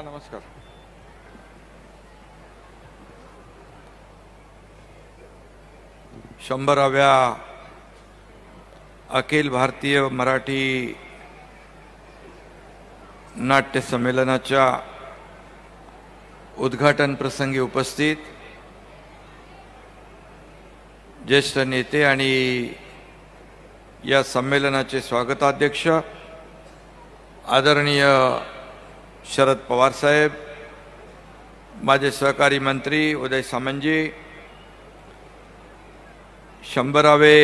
नमस्कार. शंभराव्या अखिल भारतीय मराठी नाट्य संमेलनाच्या उद्घाटन प्रसंगी उपस्थित ज्येष्ठ नेते आणि या संमेलनाचे स्वागताध्यक्ष आदरणीय शरद पवार साहेब, माझे सहकारी मंत्री उदय सामंतजी, 100वे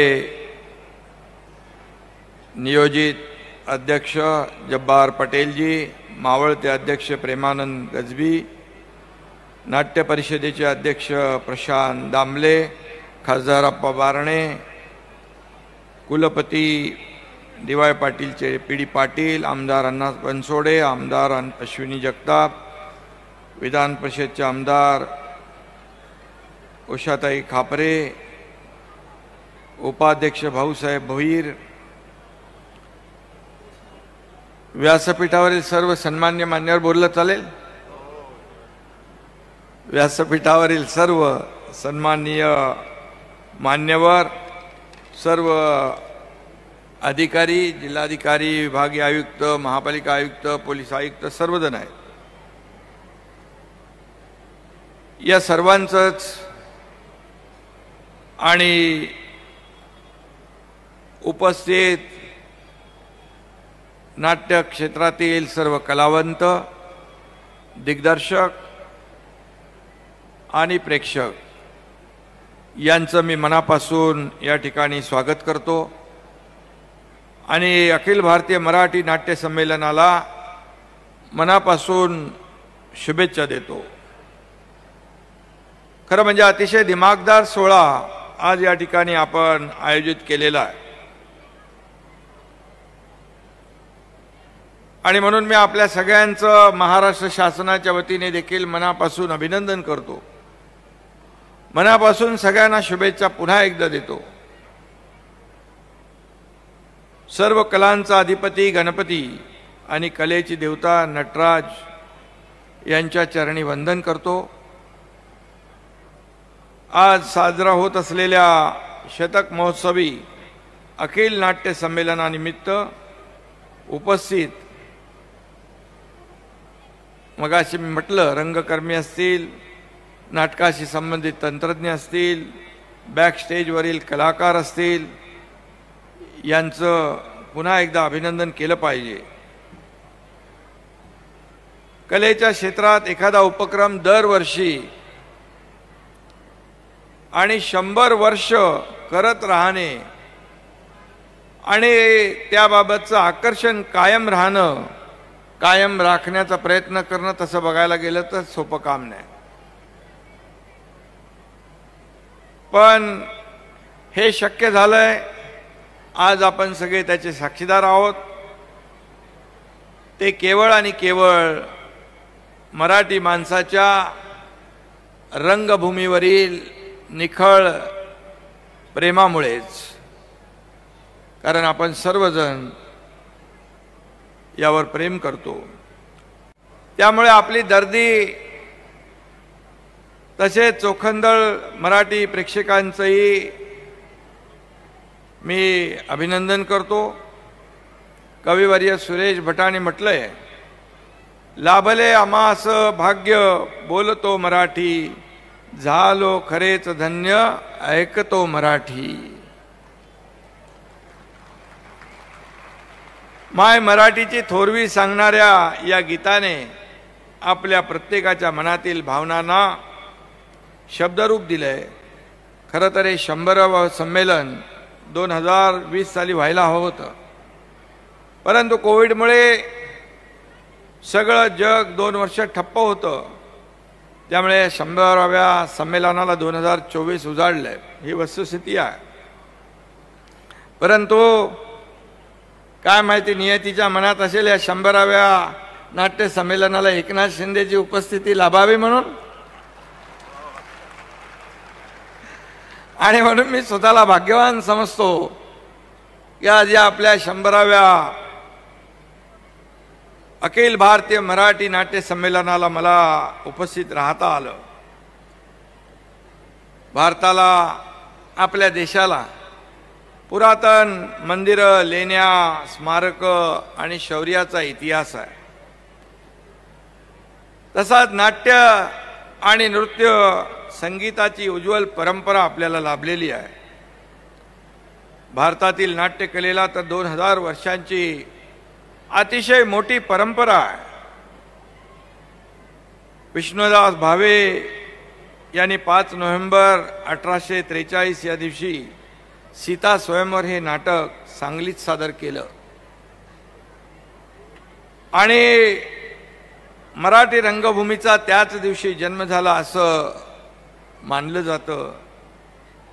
नियोजित अध्यक्ष जब्बार पटेलजी, मावळते अध्यक्ष प्रेमानंद गजबी, नाट्य परिषदेचे अध्यक्ष प्रशांत दामले, खासदार अप्पा बारणे, कुलपती डी.वाय. पाटीलचे पी.डी. पाटील, आमदार अण्णा बनसोडे, आमदार अश्विनी जगताप, विधान परिषदचे आमदार उषाताई खापरे, उपाध्यक्ष भाऊसाहेब भोईर, व्यासपीठावरील सर्व सन्मान्य मान्यवर, बोललं चालेल? व्यासपीठावरील सर्व सन्माननीय मान्यवर, सर्व अधिकारी, जिल्हाधिकारी, विभागीय आयुक्त, महापालिका आयुक्त, पोलीस आयुक्त, सर्वजण आहेत. या सर्वांचंच आणि उपस्थित नाट्य क्षेत्रातील सर्व कलावंत, दिग्दर्शक आणि प्रेक्षक यांचं मी मनापासून या ठिकाणी स्वागत करतो आणि अखिल भारतीय मराठी नाट्य संमेलनाला मनापासून शुभेच्छा देतो. खरं म्हणजे अतिशय दिमागदार सोहळा आज या ठिकाणी आपण आयोजित केलेला आहे आणि म्हणून मी आपल्या सगळ्यांचं महाराष्ट्र शासनाच्या वतीने देखील मनापासून अभिनंदन करतो. मनापासून सगळ्यांना शुभेच्छा पुन्हा एकदा देतो. सर्व कलांचा अधिपती गणपती आणि कलेची देवता नटराज यांच्या चरणी वंदन करतो. आज साजरा होत असलेल्या शतक महोत्सवी अखिल नाट्य संमेलनानिमित्त उपस्थित, मगाशी मी म्हटलं, रंगकर्मी असतील, नाटकाशी संबंधित तंत्रज्ञ असतील, बॅक स्टेजवरील कलाकार असतील, यांचं पुन्हा एकदा अभिनंदन केलं पाहिजे. कलेच्या क्षेत्रात एखादा उपक्रम दरवर्षी आणि 100 वर्ष करत राहणे आणि त्याबाबतचं आकर्षण कायम राहणं, कायम राखण्याचा प्रयत्न करणं, तसं बघायला गेलं तर सोपं काम नाही. पण हे शक्य झालंय. आज आपण सगळे त्याचे साक्षीदार आहोत. ते केवळ आणि केवळ मराठी माणसाच्या रंगभूमीवरील निखळ प्रेमामुळेच, कारण आपण सर्वजण यावर प्रेम करतो. त्यामुळे आपली दर्दी तसेच चोखंदळ मराठी प्रेक्षकांचंही मी अभिनंदन करतो. कविवर्य सुरेश भटांनी म्हटलंय, लाभले आम्हास भाग्य बोलतो मराठी, झालो खरेच धन्य ऐकतो मराठी. माय मराठीची थोरवी सांगणाऱ्या या गीताने आपल्या प्रत्येकाच्या मनातील भावनांना शब्दरूप दिलंय. खरं तर हे 100वे संमेलन 2020 साली व्हायला हवं होतं, परंतु कोविडमुळे सगळं जग 2 वर्ष ठप्प होतं. त्यामुळे 100व्या संमेलनाला 2024 उजाडलंय, ही वस्तुस्थिती आहे. परंतु काय माहिती नियतीच्या मनात असेल या 100व्या नाट्य संमेलनाला एकनाथ शिंदेची उपस्थिती लाभावी म्हणून, आणि म्हणून मी स्वतःला भाग्यवान समजतो की आज या आपल्या 100व्या अखिल भारतीय मराठी नाट्य संमेलनाला मला उपस्थित राहता आलं. भारताला, आपल्या देशाला पुरातन मंदिरं, लेण्या, स्मारकं आणि शौर्याचा इतिहास आहे. तसाच नाट्य आणि नृत्य संगीताची उज्ज्वल परंपरा आपल्याला लाभलेली आहे. भारतातील नाट्यकलेला तर 2000 वर्षांची अतिशय मोठी परंपरा आहे. विष्णुदास भावे यांनी 5 नोव्हेंबर 1843 या दिवशी सीता स्वयंवर हे नाटक सांगलीत सादर केलं आणि मराठी रंगभूमीचा त्याच दिवशी जन्म झाला असं मानलं जातं.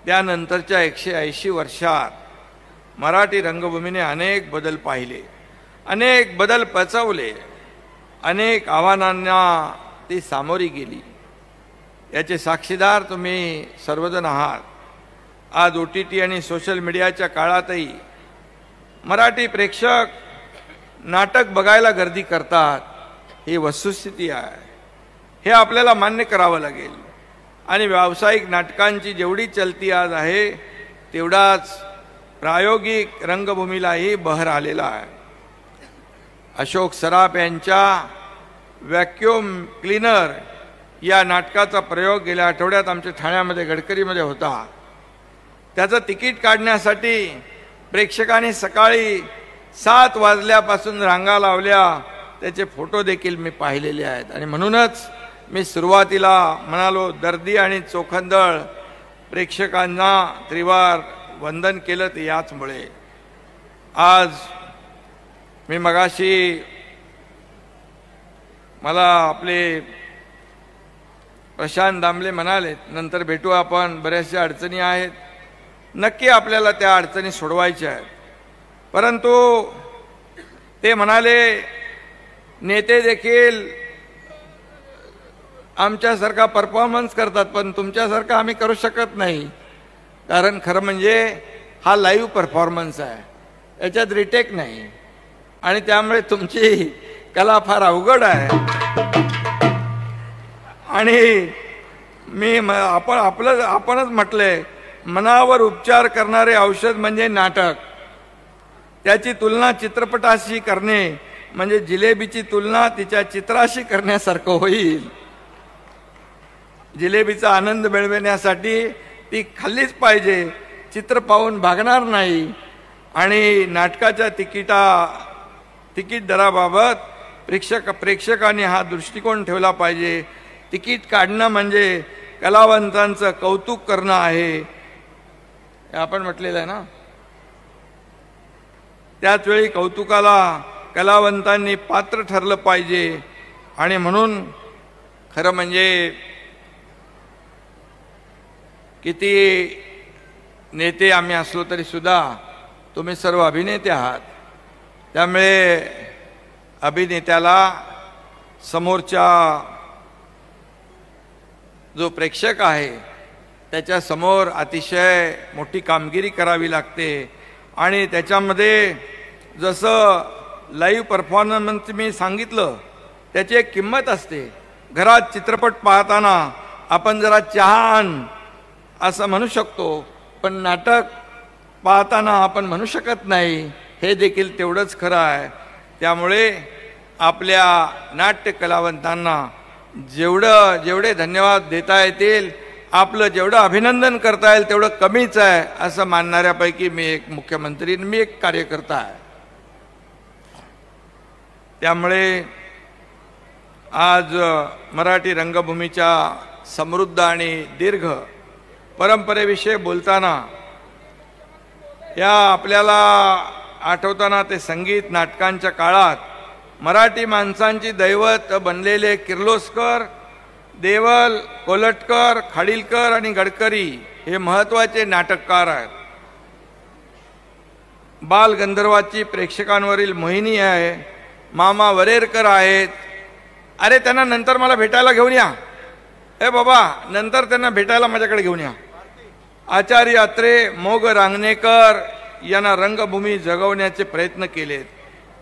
त्यानंतरच्या 180 वर्षात मराठी रंगभूमीने अनेक बदल पाहिले, अनेक बदल पचवले, अनेक आव्हानांना ती सामोरी गेली. याचे साक्षीदार तुम्ही सर्वजण आहात. आज OTT आणि सोशल मीडियाच्या काळातही मराठी प्रेक्षक नाटक बघायला गर्दी करतात. ही वस्तुस्थिती आहे, हे आपल्याला मान्य करावं लागेल. आणि व्यावसायिक नाटकांची जेवढी चलती आज आहे तेवढाच प्रायोगिक रंगभूमीलाही बहर आलेला आहे. अशोक सराफ यांच्या व्हॅक्यूम क्लीनर या नाटकाचा प्रयोग गेल्या आठवड्यात आमच्या ठाण्यामध्ये गडकरीमध्ये होता. त्याचं तिकीट काढण्यासाठी प्रेक्षकांनी सकाळी 7 वाजल्यापासून रांगा लावल्या. त्याचे फोटो देखील मी पाहिलेले आहेत. आणि म्हणूनच मी सुरुवातीला म्हणालो, दर्दी आणि चोखंदळ प्रेक्षकांना त्रिवार वंदन केलं ते याचमुळे. आज मी मगाशी मला आपले प्रशांत दामले म्हणाले, नंतर भेटू आपण, बऱ्याचशा अडचणी आहेत, नक्की आपल्याला त्या अडचणी सोडवायच्या आहेत. परंतु ते म्हणाले, नेते देखील आमच्यासारखा परफॉर्मन्स करतात पण तुमच्यासारखा आम्ही करू शकत नाही. कारण खरं म्हणजे हा लाईव्ह परफॉर्मन्स आहे, याच्यात रिटेक नाही. आणि त्यामुळे तुमची कला फार अवघड आहे. आणि आपणच म्हटलंय, मनावर उपचार करणारे औषध म्हणजे नाटक. त्याची तुलना चित्रपटाशी करणे म्हणजे जिलेबीची तुलना तिच्या चित्राशी करण्यासारखं होईल. जिलेबीचा आनंद मिळवण्यासाठी ती खाल्लीच पाहिजे, चित्र पाहून भागणार नाही. आणि नाटकाच्या तिकीट दराबाबत प्रेक्षकांनी हा दृष्टिकोन ठेवला पाहिजे. तिकीट काढणं म्हणजे कलावंतांचं कौतुक करणं आहे, हे आपण म्हटलेलं आहे ना. त्याच वेळी कौतुकाला कलावंतांनी पात्र ठरलं पाहिजे. आणि म्हणून खरं म्हणजे किती नेते आम्ही असलो तरी सुद्धा तुम्ही सर्व अभिनेते आहात. त्यामुळे अभिनेत्याला समोरच्या जो प्रेक्षक आहे त्याच्या समोर अतिशय मोठी कामगिरी करावी लागते. आणि त्याच्यामध्ये जसं लाईव्ह परफॉर्मन्स मी सांगितलं, त्याची एक किंमत असते. घरात चित्रपट पाहताना आपण जरा चहा आण असं म्हणू शकतो, पण नाटक पाहताना आपण म्हणू शकत नाही. हे देखील तेवढंच खरं आहे. त्यामुळे आपल्या नाट्य कलावंतांना जेवढे धन्यवाद देता येतील, आपलं जेवढं अभिनंदन करता येईल तेवढं कमीच आहे असं मानणाऱ्यापैकी मी एक मुख्यमंत्री, मी एक कार्यकर्ता आहे. त्यामुळे आज मराठी रंगभूमीच्या समृद्ध आणि दीर्घ परंपरेविषयी बोलताना या आपल्याला आठवताना ते संगीत नाटकांच्या काळात मराठी माणसांची दैवत बनलेले किर्लोस्कर, देवल, कोलटकर, खाडीलकर आणि गडकरी हे महत्त्वाचे नाटककार आहेत. बाल गंधर्वाची प्रेक्षकांवरील मोहिनी आहे. मामा वरेरकर आहेत. अरे त्यांना नंतर मला भेटायला घेऊन या. बाबा नंतर त्यांना भेटायला माझ्याकडे घेऊन या. आचार्य अत्रे, मोग रांगणेकर यांना रंगभूमी जगवण्याचे प्रयत्न केलेत.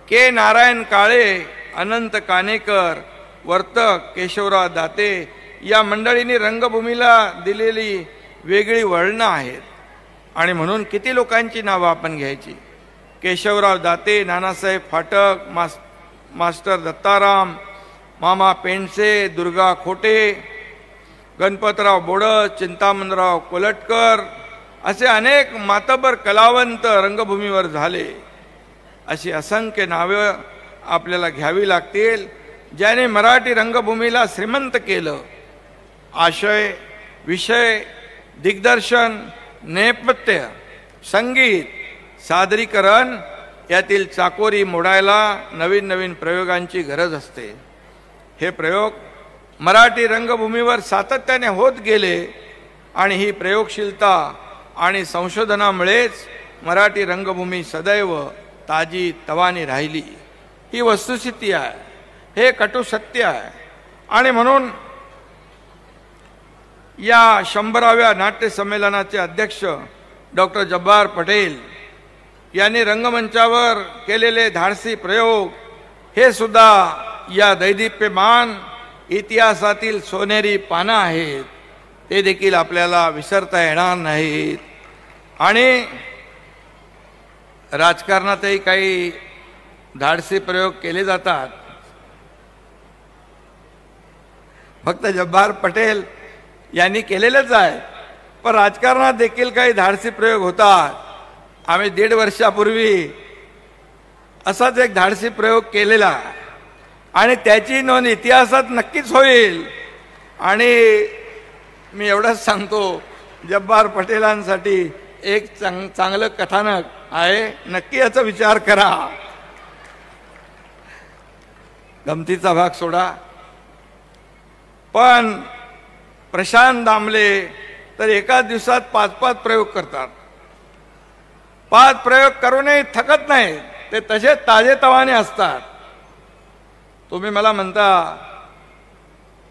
के नारायण काळे अनंत कानेकर, वर्तक, केशवराव दाते या मंडळींनी रंगभूमीला दिलेली वेगळी वळणं आहेत. आणि म्हणून किती लोकांची नावं आपण घ्यायची. केशवराव दाते, नानासाहेब फाटक, मास्टर दत्ताराम, मामा पेंडसे, दुर्गा खोटे, गणपतराव बोडस, चिंतामणराव कोलटकर असे अनेक मातबर कलावंत रंगभूमीवर झाले. अशी असंख्य नावे आपल्याला घ्यावी लागतील ज्याने मराठी रंगभूमीला श्रीमंत केलं. आशय, विषय, दिग्दर्शन, नेपथ्य, संगीत, सादरीकरण यातील चाकोरी मोडायला नवीन नवीन प्रयोगांची गरज असते. हे प्रयोग मराठी रंगभूमीवर सातत्याने होत गेले आणि ही प्रयोगशीलता आणि संशोधनामुळेच मराठी रंगभूमी सदैव ताजी तवानी राहिली. ही वस्तुस्थिती आहे, हे कटू सत्य आहे. आणि म्हणून या 100व्या नाट्य संमेलनाचे अध्यक्ष डॉक्टर जब्बार पटेल यांनी रंगमंचावर केलेले धाडसी प्रयोग हे सुद्धा या दैदिप्यमान इतिहासातील सोनेरी पानं आहेत. ते देखील आपल्याला विसरता येणार नाहीत. आणि राजकारणातही काही धाडसी प्रयोग केले जातात. फक्त जब्बार पटेल यांनी केलेलेच आहे, पण राजकारणात देखील काही धाडसी प्रयोग होतात. आम्ही 1.5 वर्षापूर्वी असाच एक धाडसी प्रयोग केलेला आणि त्याची नोंद इतिहासात नक्कीच होईल. आणि मी एवढंच सांगतो, जब्बार पटेलांसाठी एक चांगलं कथानक आहे, नक्की याचा विचार करा. गमतीचा भाग सोडा, पण प्रशांत दामले तर एकाच दिवसात 5-5 प्रयोग करतात. 5 प्रयोग करूनही थकत नाही, ते तसे ताजेतवाने असतात. तुम्ही मला म्हणता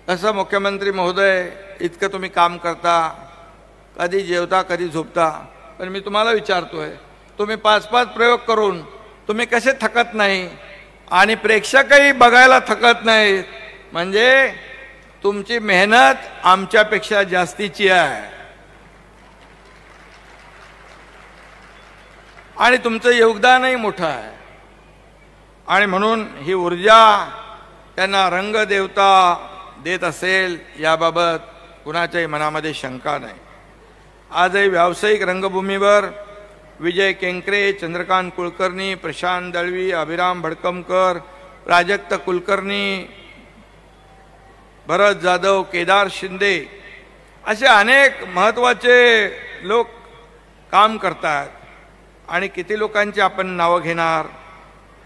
कसं मुख्यमंत्री महोदय इतकं तुम्ही काम करता, कधी जेवता कधी झोपता, पण मी तुम्हाला विचारतोय, तुम्ही 5-5 प्रयोग करून तुम्ही कसे थकत नाही आणि प्रेक्षकही बघायला थकत नाहीत, म्हणजे तुमची मेहनत आमच्यापेक्षा जास्तीची आहे आणि तुमचं योगदानही मोठं आहे. आणि म्हणून ही ऊर्जा त्यांना रंगदेवता देत असेल याबाबत कुणाच्याही मनामध्ये शंका नाही. आजही व्यावसायिक रंगभूमीवर विजय केंकरे, चंद्रकांत कुलकर्णी, प्रशांत दळवी, अभिराम भडकमकर, प्राजक्त कुलकर्णी, भरत जाधव, केदार शिंदे असे अनेक महत्त्वाचे लोक काम करतात. आणि किती लोकांची आपण नावं घेणार.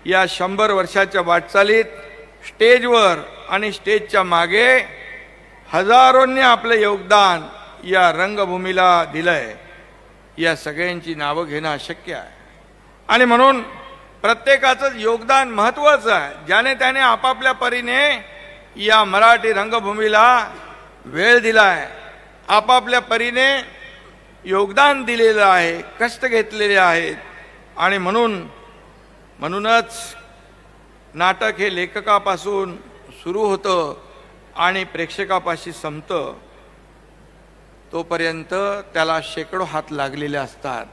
या 100 वर्षाच्या वाटचालीत स्टेजवर आणि स्टेजच्या मागे हजारोंनी आपले योगदान या रंगभूमीला दिलंय. या सगळ्यांची नावं घेणं अशक्य आहे. आणि म्हणून प्रत्येकाचं योगदान महत्त्वाचं आहे. ज्याने त्याने आपापल्या परीने या मराठी रंगभूमीला वेळ दिलाय, आपापल्या परीने योगदान दिलेलं आहे, कष्ट घेतलेले आहेत. आणि म्हणूनच नाटक हे लेखकापासून सुरू होतं आणि प्रेक्षकापाशी संपतं. तोपर्यंत त्याला शेकडो हात लागलेले असतात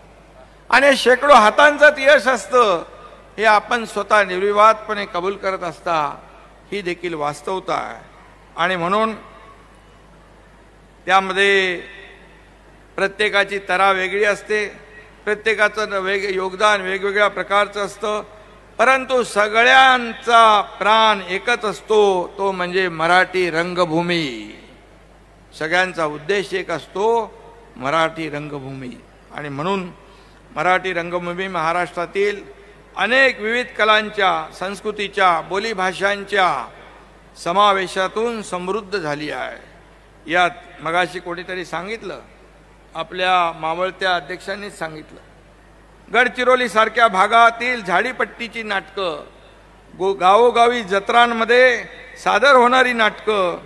आणि शेकडो हातांचं यश असतं हे आपण स्वतः निर्विवादपणे कबूल करत असता. ही देखील वास्तवता आहे. आणि म्हणून त्यामध्ये प्रत्येकाची तरा वेगळी असते, प्रत्येकाचं योगदान वेगवेगळ्या प्रकारचं असतं, परंतु सगळ्यांचा प्राण एकच असतो, तो म्हणजे मराठी रंगभूमी. सगळ्यांचा उद्देश एक असतो, मराठी रंगभूमी. आणि म्हणून मराठी रंगभूमी महाराष्ट्रातील अनेक विविध कलांच्या, संस्कृतीच्या, बोलीभाषांच्या समावेशातून समृद्ध झाली आहे. यात मगाशी कोणीतरी सांगितलं, आपल्या मावळत्या अध्यक्षांनीच सांगितलं, गडचिरोलीसारख्या भागातील झाडीपट्टीची नाटकं, गावोगावी जत्रांमध्ये सादर होणारी नाटकं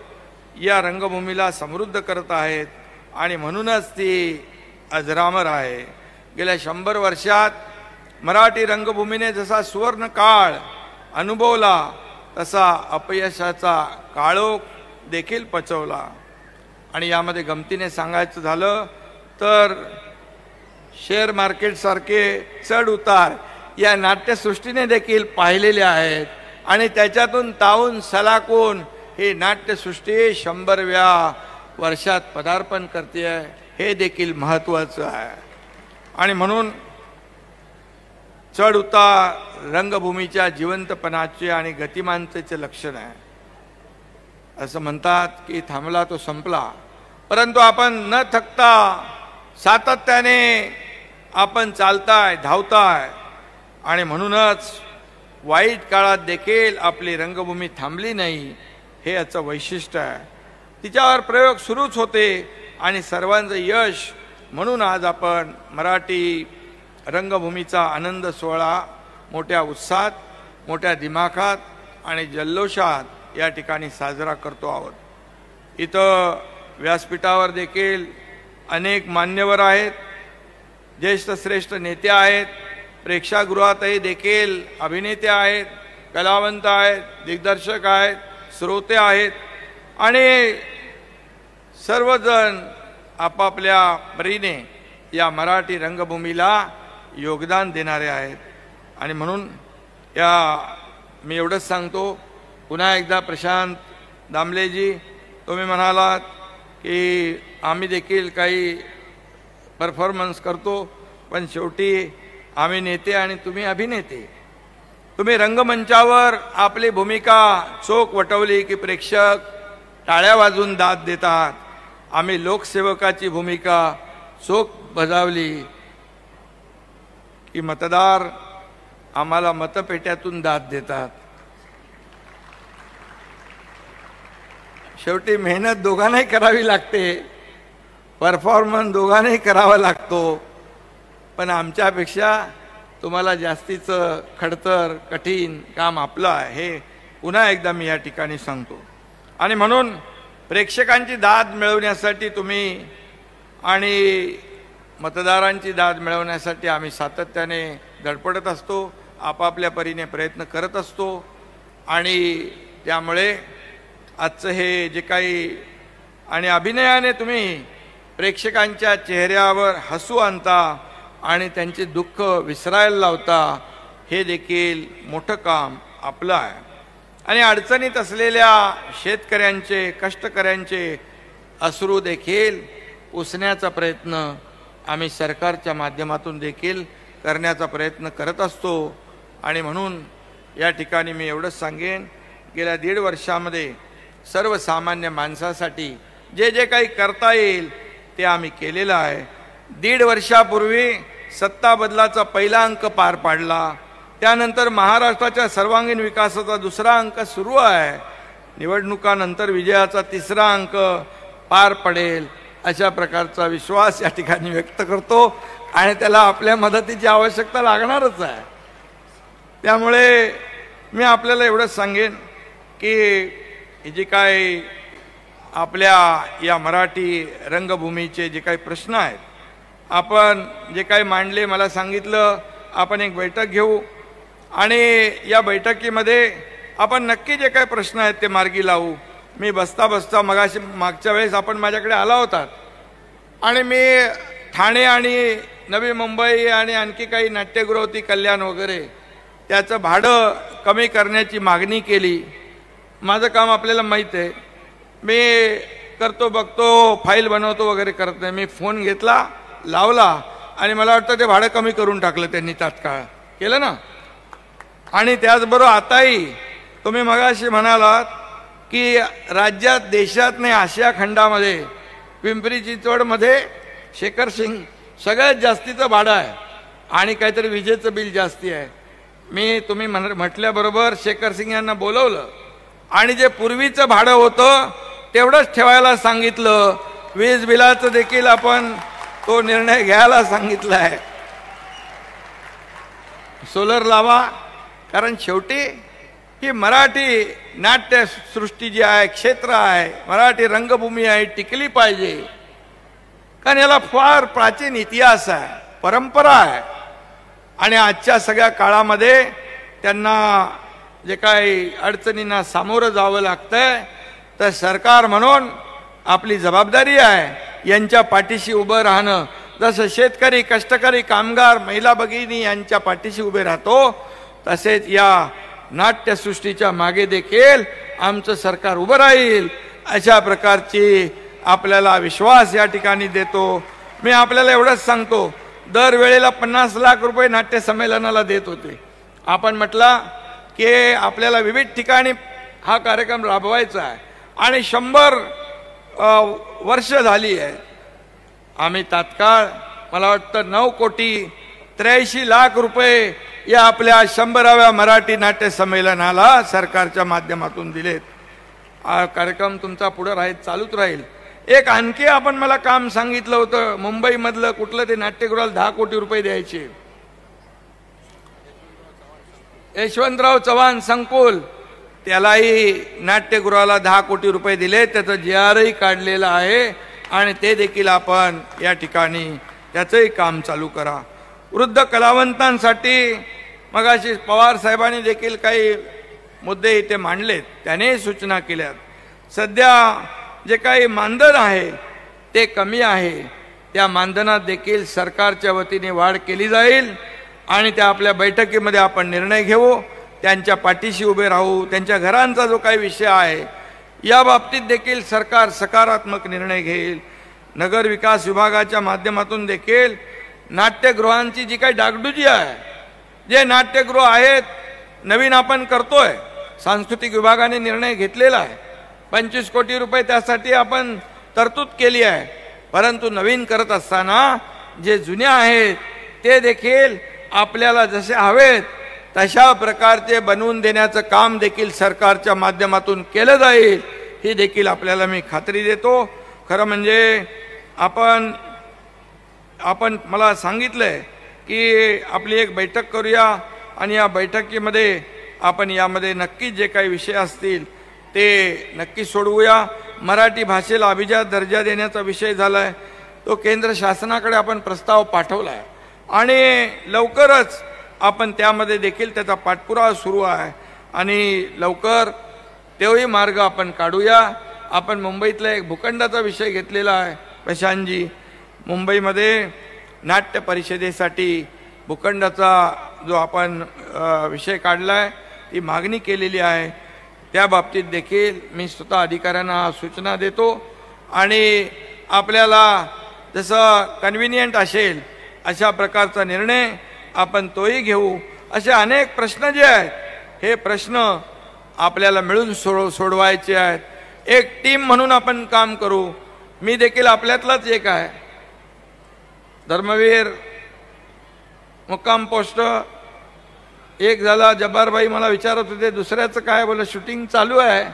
या रंगभूमीला समृद्ध करत आहेत. आणि म्हणूनच ती अजरामर आहे. गेल्या 100 वर्षात मराठी रंगभूमीने जसा सुवर्ण काळ अनुभवला तसा अपयशाचा काळोख देखील पचवला. आणि यामध्ये गमतीने सांगायचं झालं तर शेअर मार्केटसारखे चढ उतार या नाट्यसृष्टीने देखील पाहिलेले आहेत. आणि त्याच्यातून तावून सलाकून ही नाट्यसृष्टी 100व्या वर्षात पदार्पण करते आहे, हे देखील महत्त्वाचं आहे. आणि म्हणून चढ उतार रंगभूमीच्या जिवंतपणाचे आणि गतिमानतेचे लक्षण आहे. असं म्हणतात की थांबला तो संपला, परंतु आपण न थकता सातत्याने आपण चालताय, धावताय. आणि म्हणूनच वाईट काळात देखील आपली रंगभूमी थांबली नाही, हे याचं वैशिष्ट्य आहे. तिच्यावर प्रयोग सुरूच होते आणि सर्वांचं यश. म्हणून आज आपण मराठी रंगभूमीचा आनंद सोहळा मोठ्या उत्साहात, मोठ्या दिमाखात आणि जल्लोषात या ठिकाणी साजरा करतो आहोत. इथं व्यासपीठावर देखील अनेक मान्यवर आहेत, ज्येष्ठ श्रेष्ठ नेते आहेत. प्रेक्षागृहातही देखील अभिनेते आहेत, कलावंत आहेत, दिग्दर्शक आहेत, श्रोते आहेत आणि सर्वजण आपापल्या परीने या मराठी रंगभूमीला योगदान देणारे आहेत. आणि म्हणून मी एवढंच सांगतो, पुन्हा एकदा प्रशांत दामलेजी, तुम्ही म्हणालात की आम्ही देखील काही परफॉर्मन्स करतो, पण शेवटी आम्ही नेते आणि तुम्ही अभिनेते. तुम्ही रंगमंचावर आपली भूमिका चोख वटवली की प्रेक्षक टाळ्या वाजून दाद देतात. आम्ही लोकसेवकाची भूमिका चोख बजावली की मतदार आम्हाला मतपेट्यातून दाद देतात. शेवटी मेहनत दोघांनाही करावी लागते, परफॉर्मन्स दोघांनाही करावा लागतो, पण आमच्यापेक्षा तुम्हाला जास्तीचं खडतर कठीण काम आपलं आहे, हे पुन्हा एकदा मी या ठिकाणी सांगतो. आणि म्हणून प्रेक्षकांची दाद मिळवण्यासाठी तुम्ही आणि मतदारांची दाद मिळवण्यासाठी आम्ही सातत्याने धडपडत असतो, आपापल्या परीने प्रयत्न करत असतो. आणि त्यामुळे आजचं हे जे काही आणि अभिनयाने तुम्ही प्रेक्षकांच्या चेहऱ्यावर हसू आणता आणि त्यांचे दुःख विसरायला लावता, हे देखील मोठं काम आपलं आहे. आणि अडचणीत असलेल्या शेतकऱ्यांचे, कष्टकऱ्यांचे अश्रू देखील पुसण्याचा प्रयत्न आम्ही सरकारच्या माध्यमातून देखील करण्याचा प्रयत्न करत असतो. आणि म्हणून या ठिकाणी मी एवढंच सांगेन, गेल्या 1.5 वर्षामध्ये सर्वसामान्य माणसासाठी जे जे काही करता येईल ते आम्ही केलेलं आहे. 1.5 वर्षापूर्वी सत्ता बदलाचा पहिला अंक पार पाडला, त्यानंतर महाराष्ट्राच्या सर्वांगीण विकासाचा 2रा अंक सुरू आहे, निवडणुकानंतर विजयाचा 3रा अंक पार पडेल, अशा प्रकारचा विश्वास या ठिकाणी व्यक्त करतो. आणि त्याला आपल्या मदतीची आवश्यकता लागणारच आहे. त्यामुळे मी आपल्याला एवढंच सांगेन की जे काय आपल्या या मराठी रंगभूमीचे जे काही प्रश्न आहेत, आपण जे काही मांडले, मला सांगितलं आपण एक बैठक घेऊ आणि या बैठकीमध्ये आपण नक्की जे काही प्रश्न आहेत ते मार्गी लावू. मी बसता मागच्या वेळेस आपण माझ्याकडे आला होता आणि मी ठाणे आणि नवी मुंबई आणि आणखी काही नाट्यगृह होती, कल्याण वगैरे, त्याचं भाडं कमी करण्याची मागणी केली. माझं काम आपल्याला माहीत आहे, मी करतो, बघतो, फाईल बनवतो वगैरे करत नाही. मी फोन घेतला, लावला आणि मला वाटतं ते भाडं कमी करून टाकलं त्यांनी, तात्काळ केलं ना. आणि त्याचबरोबर आताही तुम्ही मगाशी म्हणालात की राज्यात, देशात नाही, आशिया खंडामध्ये पिंपरी चिंचवडमध्ये शेखर सिंग सगळ्यात जास्तीचं भाडं आहे आणि काहीतरी विजेचं बिल जास्ती आहे. तुम्ही म्हटल्याबरोबर शेखर सिंग यांना बोलवलं आणि जे पूर्वीचं भाडं होतं तेवढंच ठेवायला सांगितलं. वीज बिलाचं देखील आपण तो निर्णय घ्यायला सांगितला आहे. सोलर लावा, कारण शेवटी ही मराठी नाट्यसृष्टी जी आहे, क्षेत्र आहे, मराठी रंगभूमी आहे, टिकली पाहिजे. कारण याला फार प्राचीन इतिहास आहे, परंपरा आहे आणि आजच्या सगळ्या काळामध्ये त्यांना जे काही अडचणींना सामोरं जावं लागतंय, तर सरकार म्हणून आपली जबाबदारी आहे यांच्या पाठीशी उभं राहणं. जसं शेतकरी, कष्टकरी, कामगार, महिला भगिनी यांच्या पाठीशी उभे राहतो, तसेच या नाट्यसृष्टीच्या मागे देखील आमचं सरकार उभं राहील, अशा प्रकारची आपल्याला विश्वास या ठिकाणी देतो. मी आपल्याला एवढंच सांगतो, दरवेळेला 50 लाख रुपये नाट्य संमेलनाला देत होते. आपण म्हटलं की आपल्याला विविध ठिकाणी हा कार्यक्रम राबवायचा आहे आणि 100 वर्ष झाली आहे. आम्ही तात्काळ मला वाटतं 9,83,00,000 रुपये या आपल्या 100व्या मराठी नाट्य संमेलनाला सरकारच्या माध्यमातून दिलेत. हा कार्यक्रम तुमचा पुढे चालूच राहील. एक आणखी आपण मला काम सांगितलं होतं, मुंबईमधलं कुठलं ते नाट्यगृहाला 10 कोटी रुपये द्यायचे. यशवंतराव चव्हाण संकुल, त्यालाही नाट्यगृहाला 10 कोटी रुपये दिले. त्याचं GRही काढलेलं आहे आणि ते देखील आपण या ठिकाणी त्याचंही काम चालू करा. वृद्ध कलावंतांसाठी मगाशी पवार साहेबांनी देखील काही मुद्दे इथे मांडलेत, त्याने सूचना केल्यात. सध्या जे काही मानधन आहे ते कमी आहे, त्या मानधनात देखील सरकारच्या वतीने वाढ केली जाईल आणि त्या आपल्या बैठकीमध्ये आपण निर्णय घेऊ, त्यांच्या पाठीशी उभे राहू. त्यांच्या घरांचा जो काही विषय आहे या बाबतीत देखील सरकार सकारात्मक निर्णय घेईल. नगर विकास विभागाच्या माध्यमातून देखील नाट्यगृहांची जी काही डागडुजी आहे, जे नाट्यगृह आहेत नवीन आपण करतोय, सांस्कृतिक विभागाने निर्णय घेतलेला आहे, 25 कोटी रुपये त्यासाठी आपण तरतूद केली आहे. परंतु नवीन करत असताना जे जुने आहेत ते देखील आपल्याला जसे हवेत तशा प्रकारचे बनवून देण्याचं काम देखील सरकारच्या माध्यमातून केलं जाईल, ही देखील आपल्याला मी खात्री देतो. खरं म्हणजे आपण मला सांगितलंय की आपली एक बैठक करूया आणि या बैठकीमध्ये आपण यामध्ये नक्की जे काही विषय असतील ते नक्की सोडवूया. मराठी भाषेला अभिजात दर्जा देण्याचा विषय झालाय, तो केंद्र शासनाकडे आपण प्रस्ताव पाठवलाय आणि लवकरच आपण त्यामध्ये देखील त्याचा पाठपुरावा सुरू आहे आणि लवकर तोही मार्ग आपण काढूया. आपण मुंबईतला एक भूखंडाचा विषय घेतलेला आहे. प्रशांतजी, मुंबईमध्ये नाट्य परिषदेसाठी भूखंडाचा जो आपण विषय काढला आहे, ती मागणी केलेली आहे. त्या बाबतीत देखील मी स्वतः अधिकाऱ्यांना सूचना देतो आणि आपल्याला जसं कन्व्हिनियंट असेल अशा प्रकारचा निर्णय आपण तोही घेऊ. असे अनेक प्रश्न जे आहेत, हे प्रश्न आपल्याला मिळून सोडवायचे आहेत. एक टीम म्हणून आपण काम करू. मी देखील आपल्यातलाच एक आहे. धर्मवीर मुक्काम पोस्ट एक झाला. जब्बारभाई मला विचारत होते दुसऱ्याचं काय, बोले शूटिंग चालू आहे.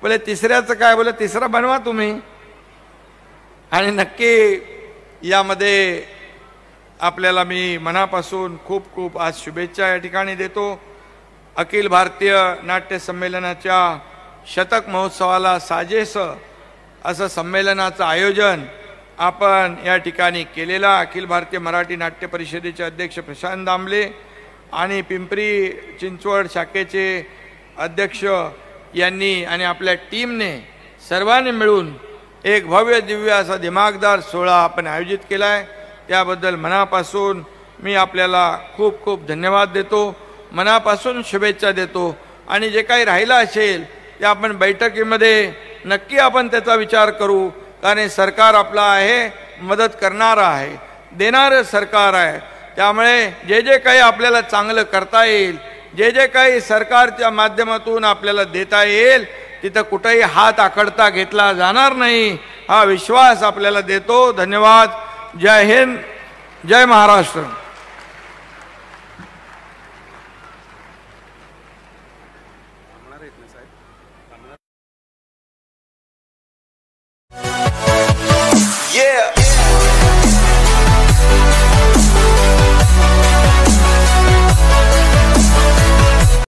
बोले तिसऱ्याचं काय, बोले तिसरा बनवा तुम्ही. आणि नक्की यामध्ये आपल्याला मी मनापासून खूप खूप आज शुभेच्छा या ठिकाणी देतो. अखिल भारतीय नाट्य संमेलनाच्या शतक महोत्सवाला साजेस असं संमेलनाचं आयोजन आपण या ठिकाणी केलेला. अखिल भारतीय मराठी नाट्य परिषदेचे अध्यक्ष प्रशांत दामले आणि पिंपरी चिंचवड शाखेचे अध्यक्ष यांनी आणि आपल्या टीमने सर्वांनी मिळून एक भव्य दिव्य असा दिमागदार सोहळा आपण आयोजित केला आहे. त्याबद्दल मनापासून मी आपल्याला खूप खूप धन्यवाद देतो, मनापासून शुभेच्छा देतो. आणि जे काही राहिलं असेल ते आपण बैठकीमध्ये नक्की आपण त्याचा विचार करू, कारण सरकार आपला आहे, मदत करणारा आहे, देणारं सरकार आहे. त्यामुळे जे जे काही आपल्याला चांगलं करता येईल, जे जे काही सरकारच्या माध्यमातून आपल्याला देता येईल, तिथं कुठेही हात आखडता घेतला जाणार नाही, हा विश्वास आपल्याला देतो. धन्यवाद. जय हिंद, जय महाराष्ट्र.